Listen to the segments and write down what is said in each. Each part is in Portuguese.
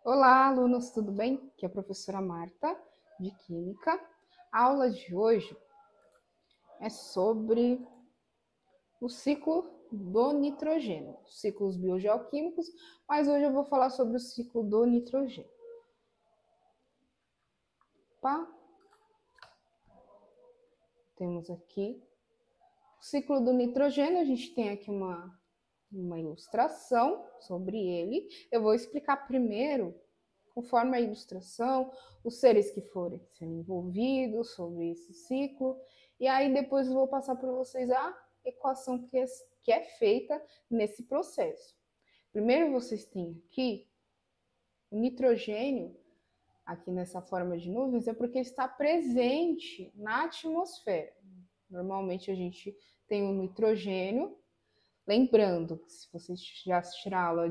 Olá, alunos, tudo bem? Aqui é a professora Marta, de Química. A aula de hoje é sobre o ciclo do nitrogênio, ciclos biogeoquímicos, mas hoje eu vou falar sobre o ciclo do nitrogênio. Tá? Temos aqui o ciclo do nitrogênio, a gente tem aqui uma ilustração sobre ele. Eu vou explicar primeiro, conforme a ilustração, os seres que forem sendo envolvidos sobre esse ciclo, e aí depois eu vou passar para vocês a equação que é feita nesse processo. Primeiro vocês têm aqui o nitrogênio, aqui nessa forma de nuvens, é porque está presente na atmosfera. Normalmente a gente tem o nitrogênio, lembrando que se vocês já assistiram a aula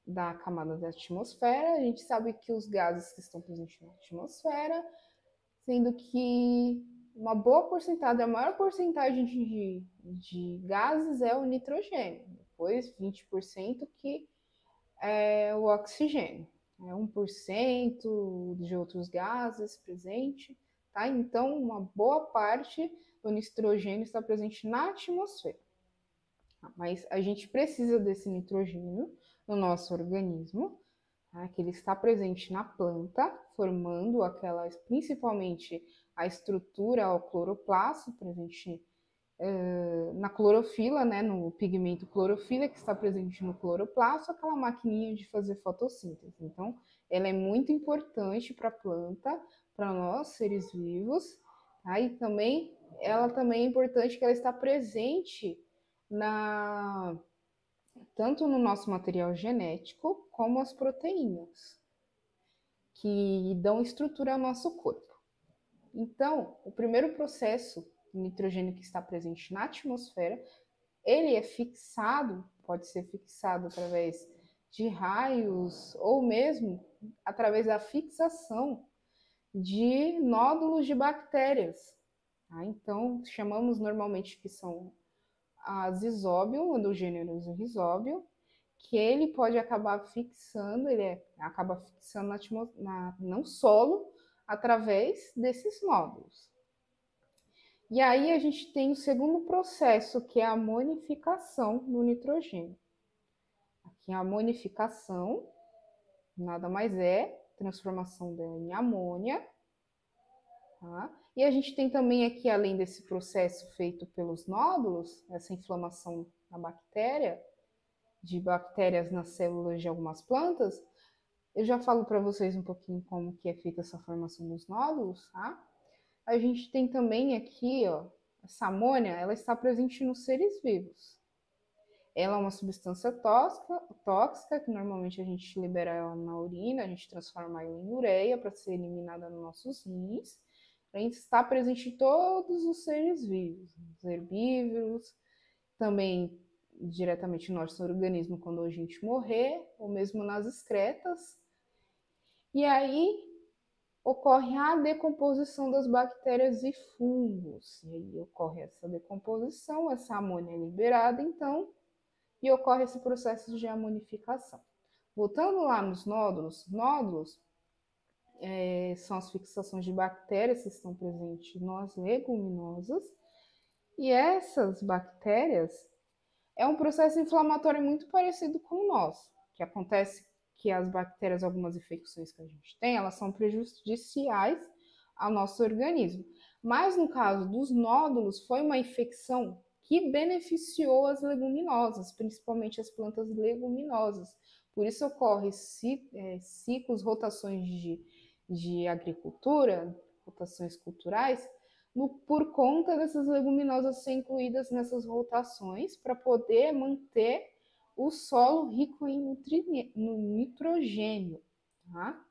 da camada da atmosfera, a gente sabe que os gases que estão presentes na atmosfera, sendo que uma boa porcentagem, a maior porcentagem de gases é o nitrogênio, depois 20% que é o oxigênio, é 1% de outros gases presente, tá? Então, uma boa parte do nitrogênio está presente na atmosfera. Mas a gente precisa desse nitrogênio no nosso organismo, tá? Que ele está presente na planta, formando aquelas, principalmente a estrutura, o cloroplasto, presente na clorofila, né, no pigmento clorofila que está presente no cloroplasto, aquela maquininha de fazer fotossíntese. Então, ela é muito importante para a planta, para nós seres vivos, tá? E também ela também é importante que ela está presente na tanto no nosso material genético como as proteínas que dão estrutura ao nosso corpo. Então, o primeiro processo de nitrogênio que está presente na atmosfera, ele é fixado, pode ser fixado através de raios ou mesmo através da fixação de nódulos de bactérias. Tá? Então, chamamos normalmente que são as isóbio, do gênero Rhizóbio, que ele pode acabar fixando, acaba fixando no solo através desses nódulos. E aí a gente tem o segundo processo, que é a amonificação do nitrogênio. Aqui a amonificação nada mais é transformação dela em amônia. Tá? E a gente tem também aqui, além desse processo feito pelos nódulos, essa inflamação da bactéria, de bactérias nas células de algumas plantas, eu já falo para vocês um pouquinho como que é feita essa formação dos nódulos, tá? A gente tem também aqui, ó, essa amônia, ela está presente nos seres vivos. Ela é uma substância tóxica, que normalmente a gente libera ela na urina, a gente transforma ela em ureia para ser eliminada nos nossos rins. A gente está presente em todos os seres vivos, os herbívoros, também diretamente no nosso organismo quando a gente morrer, ou mesmo nas excretas. E aí ocorre a decomposição das bactérias e fungos. E aí ocorre essa decomposição, essa amônia é liberada, então, e ocorre esse processo de amonificação. Voltando lá nos nódulos são as fixações de bactérias que estão presentes nas leguminosas, e essas bactérias é um processo inflamatório muito parecido com o nosso, que acontece que as bactérias, algumas infecções que a gente tem, elas são prejudiciais ao nosso organismo. Mas no caso dos nódulos, foi uma infecção que beneficiou as leguminosas, principalmente as plantas leguminosas. Por isso ocorre ciclos, rotações de agricultura, rotações culturais, por conta dessas leguminosas ser incluídas nessas rotações para poder manter o solo rico em no nitrogênio. Tá?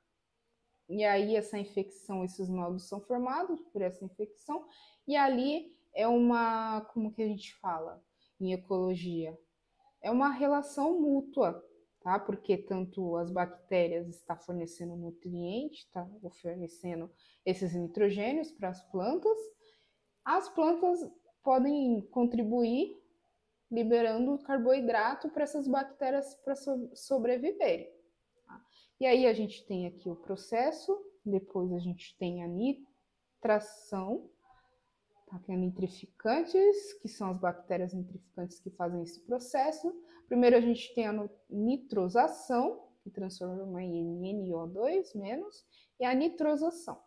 E aí essa infecção, esses nódulos são formados por essa infecção, e ali é uma, como que a gente fala em ecologia? É uma relação mútua, tá? Porque tanto as bactérias estão fornecendo nutrientes, tá? Fornecendo esses nitrogênios para as plantas podem contribuir liberando carboidrato para essas bactérias para sobreviverem. Tá? E aí a gente tem aqui o processo, depois a gente tem a nitração, tá? Tem a nitrificantes, que são as bactérias nitrificantes que fazem esse processo. Primeiro a gente tem a nitrosação, que transforma em NO2-, e a nitrosação.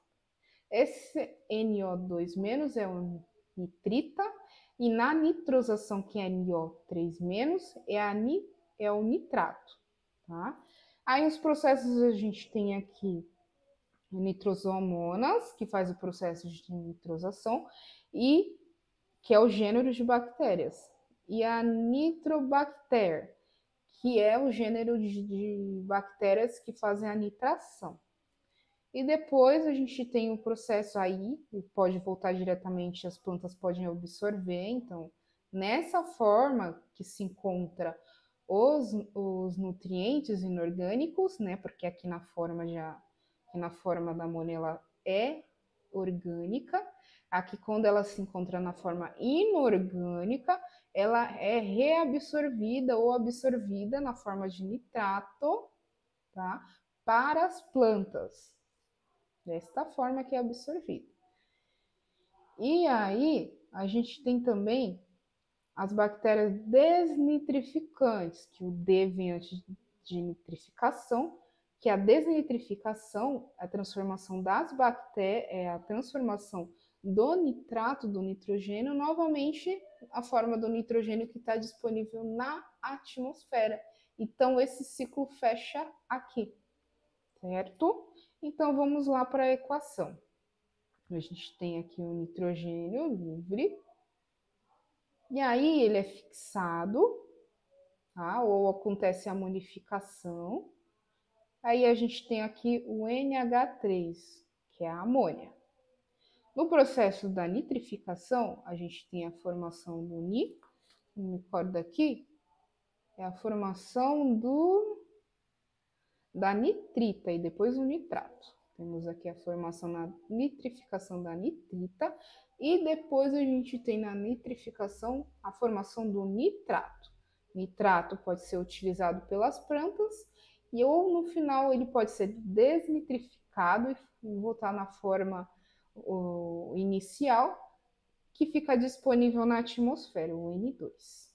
Esse NO2- é o nitrita, e na nitrosação, que é NO3-, é o nitrato, tá? Aí os processos a gente tem aqui nitrosomonas, que faz o processo de nitrosação, e que é o gênero de bactérias, e a Nitrobacter, que é o gênero de bactérias que fazem a nitração. E depois a gente tem o processo aí, pode voltar diretamente, as plantas podem absorver. Então, nessa forma que se encontra os nutrientes inorgânicos, né? Porque aqui na forma da amônia ela é orgânica. Aqui, quando ela se encontra na forma inorgânica, ela é reabsorvida ou absorvida na forma de nitrato, tá? Para as plantas. Desta forma que é absorvido. E aí, a gente tem também as bactérias desnitrificantes, que o D vem antes de nitrificação, que a desnitrificação é a transformação das bactérias, é a transformação do nitrato, do nitrogênio, novamente a forma do nitrogênio que está disponível na atmosfera. Então, esse ciclo fecha aqui, certo? Então, vamos lá para a equação. A gente tem aqui o nitrogênio livre, e aí ele é fixado, tá? Ou acontece a amonificação. Aí a gente tem aqui o NH3, que é a amônia. No processo da nitrificação, a gente tem a formação do Ni, me recordo aqui, é a formação da nitrita e depois o nitrato. Temos aqui a formação na nitrificação da nitrita e depois a gente tem na nitrificação a formação do nitrato. Nitrato pode ser utilizado pelas plantas e ou no final ele pode ser desnitrificado e voltar na forma inicial que fica disponível na atmosfera, o N2.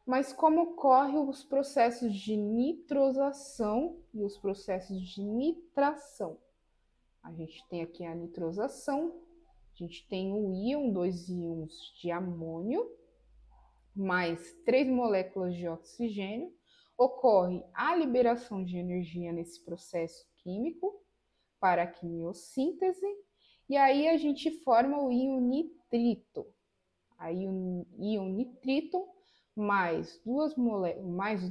Mas como ocorrem os processos de nitrosação e os processos de nitração? A gente tem aqui a nitrosação, a gente tem o íon, 2 íons de amônio, mais 3 moléculas de oxigênio. Ocorre a liberação de energia nesse processo químico para a quimiossíntese, e aí a gente forma o íon nitrito. Aí o íon nitrito mais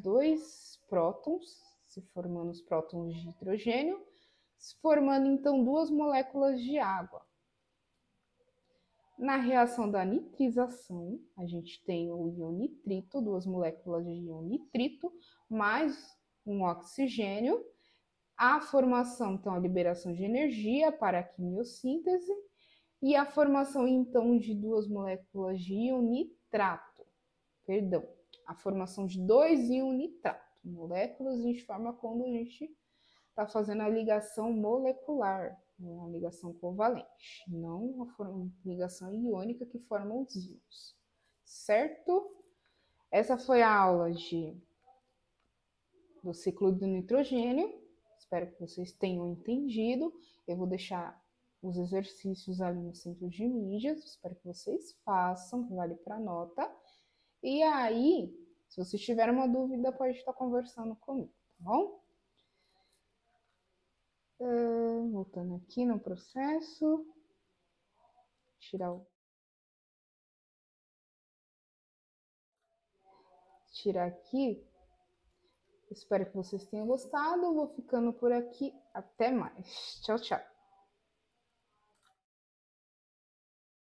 dois prótons, se formando os prótons de hidrogênio, se formando então 2 moléculas de água. Na reação da nitrização, a gente tem o íon nitrito, 2 moléculas de íon nitrito, mais um oxigênio. A formação, então, a liberação de energia para a quimiossíntese e a formação, então, de 2 moléculas de íon nitrato. Perdão, a formação de 2 íons nitrato. Moléculas a gente forma quando a gente está fazendo a ligação molecular, a ligação covalente, não a ligação iônica que forma os íons, certo? Essa foi a aula do ciclo do nitrogênio. Espero que vocês tenham entendido. Eu vou deixar os exercícios ali no centro de mídias. Espero que vocês façam, que vale para nota. E aí, se vocês tiverem uma dúvida, pode estar conversando comigo, tá bom? Voltando aqui no processo. Tirar aqui. Espero que vocês tenham gostado. Vou ficando por aqui. Até mais. Tchau, tchau.